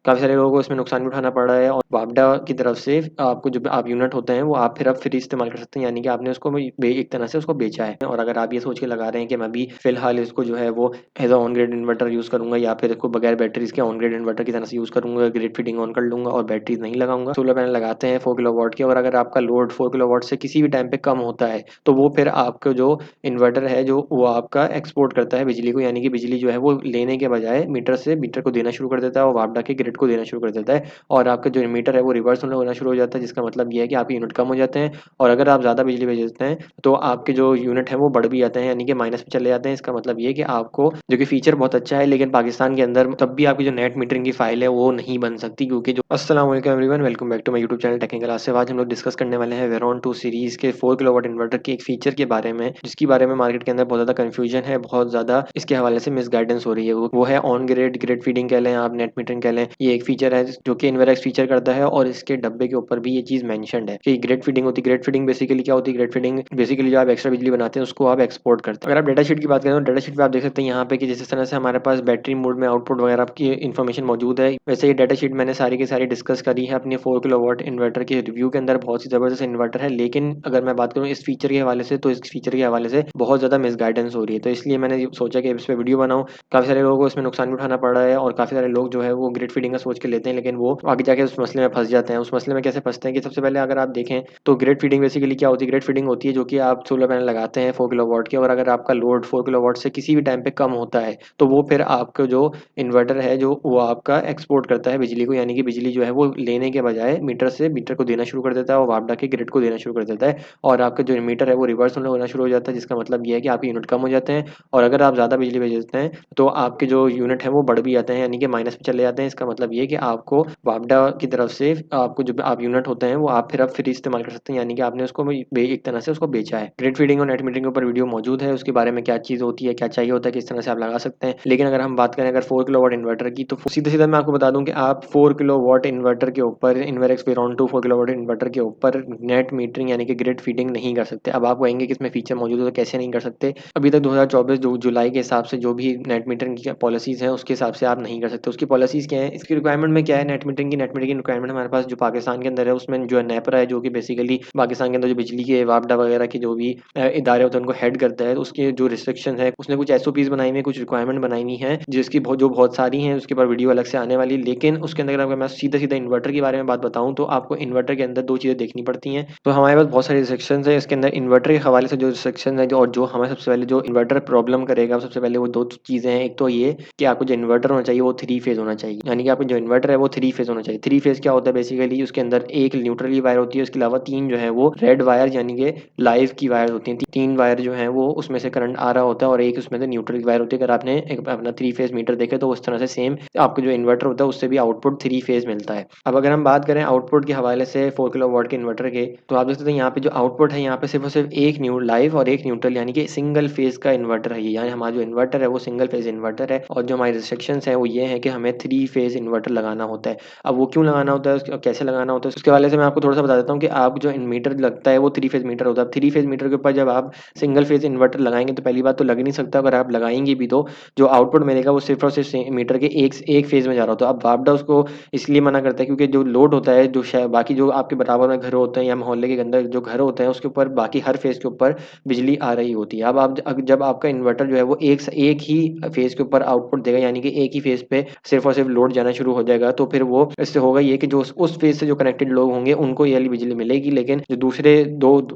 काफ़ी सारे लोगों को इसमें नुकसान भी उठाना पड़ रहा है और वापडा की तरफ से आपको जो आप यूनिट होते हैं वो आप फिर अब फ्री इस्तेमाल कर सकते हैं, यानी कि आपने उसको एक तरह से उसको बेचा है। और अगर आप ये सोच के लगा रहे हैं कि मैं भी फिलहाल इसको जो है वो as a on grid inverter use करूंगा या फिर इसको बगैर बैटरीज के ऑन ग्रिड इन्वर्टर की तरह से यूज़ करूंगा, ग्रिड फीडिंग ऑन कर लूंगा और बैटरीज नहीं लगाऊंगा, सोलर पैनल लगाते हैं 4 किलोवाट के, और अगर आपका लोड 4 किलोवाट से किसी भी टाइम पे कम होता है तो वो फिर आपका जो इन्वर्टर है जो वो आपका एक्सपोर्ट करता है बिजली को, यानी कि बिजली जो है वो लेने के बजाय मीटर को देना शुरू कर देता है और वापडा के ग्रिड को देना शुरू कर देता है, और आपका जो मीटर है वो रिवर्स होना शुरू हो जाता है, जिसका मतलब ये है कि आपके यूनिट कम हो जाते हैं। और अगर आप ज़्यादा बिजली भेजते हैं तो आपके जो यूनिट है वो बढ़ भी जाते हैं, यानी कि माइनस में चले जाते हैं। इसका मतलब ये है कि आपको जो कि फीचर बहुत अच्छा है, लेकिन पाकिस्तान के अंदर तब भी आपकी जो नेट मीटरिंग की फाइल है वो नहीं बन सकती, क्योंकि जो अस्सलाम वालेकुम everyone, welcome back to my YouTube channel technical class से। आज हम लोग डिस्कस करने वाले हैं वेरॉन 2 सीरीज के 4 किलोवाट इन्वर्टर के एक फीचर के बारे में, जिसके बारे में मार्केट के अंदर बहुत ज़्यादा कंफ्यूजन है, बहुत ज़्यादा इसके हवाले से मिसगाइडेंस हो रही है। वो है ऑन ग्रिड फीडिंग कह लें, आप नेट मीटरिंग कह लें। ये एक फीचर है जो कि इन्वेरेक्स फीचर करता है और इसके डब्बे के ऊपर भी ये चीज़ मेंशन्ड है कि ग्रिड फीडिंग होती है। ग्रिड फीडिंग बेसिकली क्या होती है? ग्रिड फीडिंग बेसिकली जो आप एक्स्ट्रा बिजली बनाते हैं उसको आप एक्सपोर्ट करते हैं। अगर आप डेटा शीट की बात करें तो डेटा शीट पे आप देख सकते हैं यहाँ पे कि जिस तरह से हमारे पास बैटरी मोड में आउटपुट वगैरह की इन्फॉर्मेशन मौजूद है, वैसे ये डेटा शीट मैंने सारी की सारी डिस्कस करी है अपने 4 किलोवाट इन्वर्टर के रिव्यू के अंदर। बहुत ही ज़बरदस्त इन्वर्टर है, लेकिन अगर मैं बात करूँ इस फीचर के हवाले से तो इस फीचर के हवाले से बहुत ज़्यादा मिसगाइडेंस हो रही है, तो इसलिए मैंने सोचा कि इस पर वीडियो बनाऊँ। काफ़ी सारे लोगों को इसमें नुकसान भी उठाना पड़ रहा है और काफ़ी सारे लोग जो है वो ग्रिड फीडिंग का सोच के लेते हैं, लेकिन वो आगे जाके उस मसले में फंस जाते हैं। उस मसले में कैसे फंसते हैं कि सबसे पहले अगर आप देखें तो ग्रिड फीडिंग बेसिकली क्या होती है? ग्रिड फीडिंग होती है जो कि आप सोलर पैनल लगाते हैं 4 किलोवाट के, और अगर आपका लोड 4 किलोवाट से किसी भी टाइम पे कम होता है तो वो फिर आपका जो इन्वर्टर है जो वो आपका एक्सपोर्ट करता है बिजली को, यानी कि बिजली जो है वो लेने के बजाय मीटर को देना शुरू कर देता है और वापडा के ग्रिड को देना शुरू कर देता है, और आपका जो मीटर है वो रिवर्स होना शुरू हो जाता है, जिसका मतलब ये है कि आपके यूनिट कम हो जाते हैं। और अगर आप ज़्यादा बिजली भेजते हैं तो आपके जो यूनिट है वो बढ़ भी जाते हैं, यानी कि माइनस में चले जाते हैं। इसका मतलब ये है कि आपको वापडा की तरफ से आपको जो आप यूनिट होते हैं वो आप फिर अब फ्री इस्तेमाल कर सकते हैं, यानी कि आपने उसको एक तरह से उसको बेचा है। ग्रिड फीडिंग और नेट मीटरिंग के ऊपर वीडियो मौजूद है, उसके बारे में क्या चीज़ होती है, क्या चाहिए होता है, किस तरह से आप लगा सकते हैं। लेकिन अगर हम बात करें अगर 4 किलोवाट इन्वर्टर की, तो सीधा सीधा मैं आपको बता दूं कि आप 4 किलोवाट इन्वर्टर के ऊपर इन्वेरेक्स वेरॉन 2 4 किलोवाट इन्वर्टर के ऊपर नेट मीटरिंग यानी कि ग्रिड फीडिंग नहीं कर सकते। अब आप कहेंगे कि इसमें फीचर मौजूद है तो कैसे नहीं कर सकते? अभी तक 2024 जुलाई के हिसाब से जो भी नेट मीटरिंग की पॉलिसीज हैं उसके हिसाब से आप नहीं कर सकते। उसकी पॉलिसीज क्या है, इसकी रिक्वायरमेंट में क्या है? नेट मीटरिंग की रिक्वायरमेंट हमारे पास जो पाकिस्तान के अंदर है उसमें जो है नेपरा है, जो कि बेसिकली पाकिस्तान के अंदर जो बिजली के वापडा वगैरह के जो भी इदारे होते हैं उनको हेड करता है। तो उसके जो रिस्ट्रिक्शन है उसने कुछ एसओपीज बनाई हुई है, कुछ रिक्वायरमेंट बनाई हुई है, जिसकी बहुत सारी हैं, उसके ऊपर वीडियो अलग से आने वाली। लेकिन उसके अंदर अगर मैं सीधा सीधा इन्वर्टर के बारे में बात बताऊं तो आपको इन्वर्टर के अंदर दो चीज़ें देखनी पड़ती हैं। तो हमारे पास बहुत सारे रिस्ट्रिक्शन है इसके अंदर इन्वर्टर के हवाले से। जो रिस्ट्रिक्शन है और जो हमें सबसे पहले जो इन्वर्टर प्रॉब्लम करेगा सबसे पहले वो दो चीज़ें हैं। एक तो ये कि आपको जो इन्वर्टर होना चाहिए वो 3 फेज होना चाहिए, यानी कि आपका जो इन्वर्टर है वो 3 फेज होना चाहिए। 3 फेज क्या होता है? बेसिकली उसके अंदर एक न्यूट्रल की वायर होती है, उसके अलावा तीन जो है वो रेड वायर यानी कि लाइव की वायर होती हैं। तीन वायर जो है वो उसमें से करंट आ रहा होता है और एक उसमें से न्यूट्रल की वायर होती है। अगर आपने एक अपना 3 फेज मीटर देखे तो उस तरह से सेम आपको जो इन्वर्टर होता है उससे भी आउटपुट 3 फेज मिलता है। अब अगर हम बात करें आउटपुट के हवाले से 4 किलोवाट के इन्वर्टर के, तो आप देख सकते हैं यहाँ पे जो आउटपुट है यहाँ पे सिर्फ और सिर्फ एक न्यू लाइव और एक न्यूट्रल यानी कि सिंगल फेज का इन्वर्टर है ये, यानी हमारा जो इन्वर्टर है वो सिंगल फेज इन्वर्टर है। और जो हमारी रिस्ट्रिक्शंस है वो ये है कि हमें 3 फेज इन्वर्टर लगाना होता है। अब वो क्यों लगाना होता है, कैसे लगाना होता है, उसके हवाले से मैं आपको थोड़ा सा बता देता हूँ कि आप जो मीटर लगता है वो 3 फेज मीटर होता है। 3 फेज मीटर के ऊपर जब आप सिंगल फेज इन्वर्टर लगाएंगे तो पहली बात तो लग नहीं सकता, अगर आप लगाएंगे भी तो जो आउटपुट मिलेगा वो सिर्फ और सिर्फ मीटर के एक फेज में जा रहा होता है। अब वापडा उसको इसलिए मना करता है क्योंकि जो लोड होता है जो बाकी जो आपके बराबर में घर होते हैं या मोहल्ले के अंदर जो घर होते हैं उसके ऊपर बाकी हर फेज के ऊपर बिजली आ रही होती है। अब आप जब आपका इन्वर्टर जो है वो एक ही फेज के ऊपर आउटपुट देगा, यानी कि एक ही फेज पे सिर्फ और सिर्फ लोड जाना शुरू हो जाएगा, तो फिर वो इससे होगा ये कि जो उस फेज से जो कनेक्टेड लोग होंगे उनको ये वाली बिजली मिलेगी, लेकिन जो दूसरे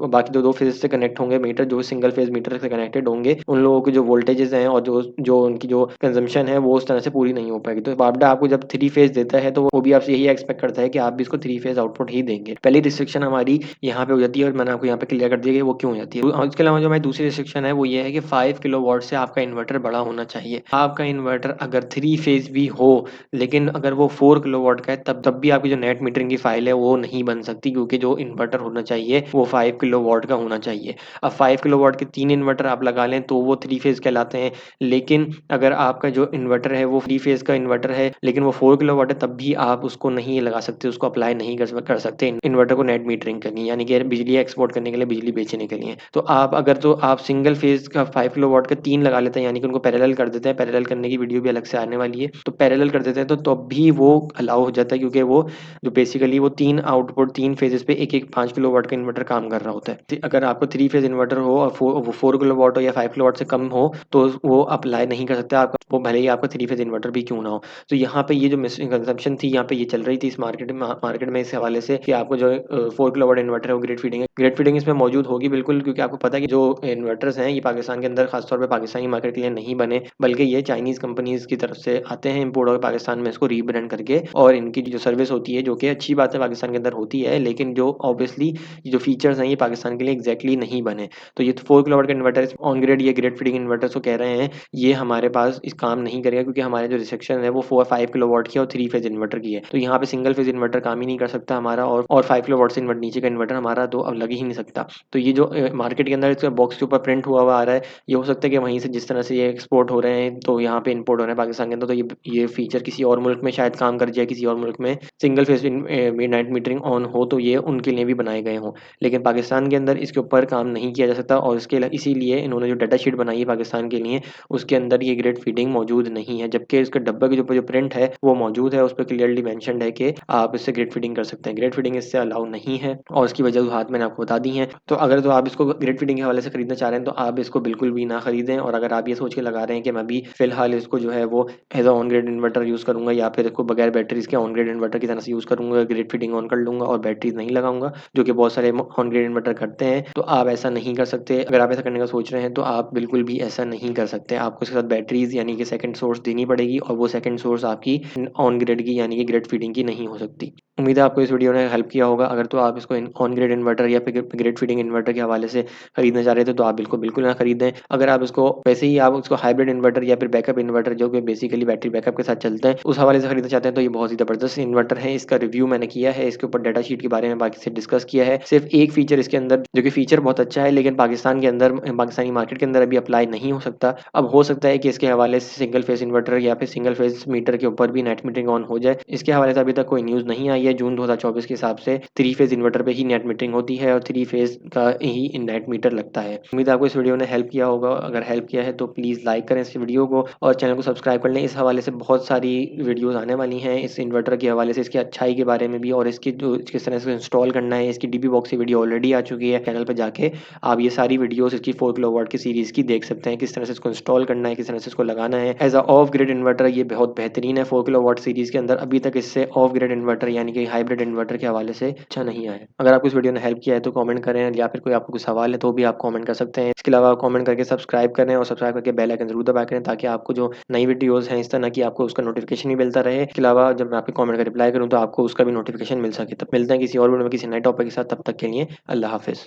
बाकी दो फेज से कनेक्ट होंगे मीटर, जो सिंगल फेज मीटर से कनेक्टेड होंगे, उन लोगों की जो वोल्टेजेस हैं और जो जो उनकी जो कंजम्पशन है वो उस तरह से पूरी नहीं हो पाएगी। तो वापडा आपको जब 3 फेज देता है तो वो भी आपसे यही एक्सपेक्ट करता है कि आप भी इसको 3 फेज आउटपुट ही देंगे। पहली रिस्ट्रिक्शन हमारी यहाँ पे हो जाती है और मैंने आपको यहाँ पे क्लियर कर दिया कि वो क्यों हो जाती है। और इसके अलावा जो हमारी दूसरी रिस्ट्रिक्शन है वो ये है कि 5 किलोवाट से आपका इन्वर्टर बड़ा होना चाहिए। आपका इन्वर्टर अगर 3 फेज भी हो लेकिन अगर वो 4 किलोवाट का है तब तब भी आपकी जो नेट मीटरिंग की फाइल है वो नहीं बन सकती, क्योंकि जो इन्वर्टर होना चाहिए वो 5 किलोवाट का होना चाहिए। अब 5 किलोवाट के 3 इन्वर्टर आप लगा लें तो वो 3 फेज कहलाते हैं, लेकिन अगर आपका जो इन्वर्टर है वो 3 फेज का इन्वर्टर है लेकिन वो 4 किलोवाट है तब भी आप उसको नहीं लगा सकते, उसको अप्लाई नहीं कर सकते इन्वर्टर को नेट मीटरिंग करनी, यानी कि बिजली एक्सपोर्ट करने के लिए, बिजली बेचने के लिए। तो आप अगर तो आप सिंगल फेज का 5 किलोवाट का 3 लगा लेते हैं, यानी कि उनको पैरेलल कर देते हैं। पैरेलल करने की वीडियो भी अलग से आने वाली है, तो पैरेलल कर देते हैं तो तब भी वो अलाउ हो जाता है, क्योंकि वो जो बेसिकली वो 3 आउटपुट 3 फेजेस पे एक-एक 5 किलोवाट का इन्वर्टर काम कर रहा होता है। अगर आपको 3 फेज इन्वर्टर हो और वो 4 किलोवाट हो या 5 किलोवाट से कम हो, तो वो अप्लाई नहीं कर सकते आपका, वो भले ही आपका 3 फेज इन्वर्टर भी क्यों ना हो। तो यहाँ पे ये जो मिसकंसेप्शन थी, यहाँ पे ये चल रही थी इस मार्केट में इस हवाले से कि आपको जो 4 किलोवाट इन्वर्टर है वो ग्रिड फीडिंग है। ग्रिड फीडिंग इसमें मौजूद होगी बिल्कुल, क्योंकि आपको पता है कि जो इन्वर्टर्स हैं ये पाकिस्तान के अंदर खासतौर पे पाकिस्तानी मार्केट के लिए नहीं बने, बल्कि ये चाइनीज़ कंपनीज़ की तरफ से आते हैं इम्पोर्ट होकर पाकिस्तान में इसको रीब्रांड करके, और इनकी जो सर्विस होती है, जो कि अच्छी बात है पाकिस्तान के अंदर होती है, लेकिन जो ऑब्वियसली जो फीचर्स हैं ये पाकिस्तान के लिए एग्जैक्टली नहीं बने। तो ये 4 किलोवाट का इन्वर्टर ऑन ग्रिड या ग्रिड फीडिंग इन्वर्टर्स को कह रहे हैं, ये हमारे पास इस काम नहीं करेगा, क्योंकि हमारे जो रिस्ट्रिक्शन है वो 5 किलोवाट की और 3 फेज इन्वर्टर की है। तो यहाँ पे सिंगल फेज इन्वर्टर काम ही नहीं कर सकता हमारा, और 5 किलोवाट से नीचे का इन्वर्टर हमारा तो अब लग ही नहीं सकता। तो ये जो मार्केट के अंदर इसका बॉक्स के ऊपर प्रिंट हुआ हुआ आ रहा है, ये हो सकता है कि वहीं से जिस तरह से ये एक्सपोर्ट हो रहे हैं तो यहाँ पे इंपोर्ट हो रहे हैं पाकिस्तान के अंदर, तो ये फीचर किसी और मुल्क में शायद काम कर जाए, किसी और मुल्क में single phase night metering on हो तो ये उनके लिए भी बनाए गए हों, लेकिन पाकिस्तान के अंदर इसके ऊपर काम नहीं किया जा सकता, और इसीलिए इन्होंने जो डाटा शीट बनाई है पाकिस्तान के लिए, उसके अंदर ये ग्रिड फीडिंग मौजूद नहीं है, जबकि इसके डब्बे के ऊपर जो प्रिंट है वो मौजूद है, उस पर क्लियरली मेंशन्ड है कि आप इससे ग्रिड फीडिंग कर सकते हैं। ग्रिड फीडिंग इससे अलाउ नहीं है, और उसकी वजह मैंने आपको बता दी है। तो अगर तो आप इसको ग्रिड फीडिंग के हवाले से खरीदना चाह रहे हैं तो आप इसको बिल्कुल भी ना खरीदें, और अगर आप ये सोच के लगा रहे हैं कि मैं भी फिलहाल इसको जो है वो as a on grid inverter use करूंगा, या फिर इसको बगैर बैटरीज के ऑन ग्रिड इन्वर्टर की तरह से यूज़ करूंगा, ग्रिड फीडिंग ऑन कर लूंगा और बैटरीज नहीं लगाऊंगा, जो कि बहुत सारे ऑन ग्रिड इन्वर्टर करते हैं, तो आप ऐसा नहीं कर सकते। अगर आप ऐसा करने का सोच रहे हैं तो आप बिल्कुल भी ऐसा नहीं कर सकते। आपको इसके साथ बैटरीज यानी कि सेकंड सोर्स देनी पड़ेगी, और वो सेकंड सोर्स आपकी ऑन ग्रिड की यानी कि ग्रिड फीडिंग की नहीं हो सकती। उम्मीद है आपको इस वीडियो ने हेल्प किया होगा। अगर तो आप इसको ऑन ग्रिड इन्वर्टर या फिर ग्रिड फीडिंग इन्वर्टर के हवाले से खरीदना चाह रहे थे तो आप बिल्कुल ना खरीदें। अगर आप इसको वैसे ही आप उसको हाइब्रिड इन्वर्टर या फिर बैकअप इन्वर्टर, जो कि बेसिकली बैटरी बैकअप के साथ चलता है, उस हवाले से खरीदना चाहते हैं तो ये बहुत ही ज़बरदस्त इन्वर्टर है। इसका रिव्यू मैंने किया है, इसके ऊपर डाटा शीट के बारे में बाकी से डिस्कस किया है। सिर्फ एक फीचर इसके अंदर, जो कि फीचर बहुत अच्छा है, लेकिन पाकिस्तान के अंदर पाकिस्तानी मार्केट के अंदर अभी अप्लाई नहीं हो सकता। अब हो सकता है कि इसके हवाले से सिंगल फेज इन्वर्टर या फिर सिंगल फेज मीटर के ऊपर भी नेट मीटरिंग ऑन हो जाए। इसके हवाले से अभी तक कोई न्यूज़ नहीं आई है। जून 2024 के हिसाब से 3 फेज इन्वर्टर पे ही नेट मीटरिंग होती है और 3 फेज का ही नेट मीटर लगता है। उम्मीद है आपको इस वीडियो ने हेल्प किया होगा। अगर हेल्प किया है तो प्लीज़ लाइक करें इस वीडियो को और चैनल को सब्सक्राइब कर लें। इस हवाले से बहुत सारी वीडियोज़ आने वाली हैं इस इन्वर्टर के हवाले से, इसकी अच्छाई के बारे में भी, और इसकी जो किस तरह से इंस्टॉल करना है, इसकी डीबी बॉक्स की वीडियो ऑलरेडी आ चुकी है। चैनल पे जाके आप ये सारी वीडियोज़ इसकी 4 किलोवाट की सीरीज़ की देख सकते हैं, किस तरह से इसको इंस्टॉल करना है, किस तरह से इसको लगाना है। As a of grid inverter ये बहुत बेहतरीन है। 4 किलोवाट सीरीज़ के अंदर अभी तक इससे ऑफ ग्रिड इन्वर्टर यानी कि हाइब्रिड इन्वर्टर के हवाले से अच्छा नहीं आया। अगर आपको इस वीडियो ने हेल्प किया है तो कमेंट करें, या फिर कोई आपको कोई सवाल है तो भी आप कमेंट कर सकते हैं। इसके अलावा कमेंट करके सब्सक्राइब करें, और सब्सक्राइब करके बेल आइकन जरूर दबा करें, ताकि आपको जो नई वीडियोज़ हैं इस तरह की आपको उसका नोटिफिकेशन भी मिलता रहे। इसके अलावा जब मैं आपके कमेंट का रिप्लाई करूँ तो आपको उसका भी नोटिफिकेशन मिल सके। तब मिलते हैं किसी और वीडियो में किसी नए टॉपिक के साथ, तब तक के लिए अल्लाह हाफिज़।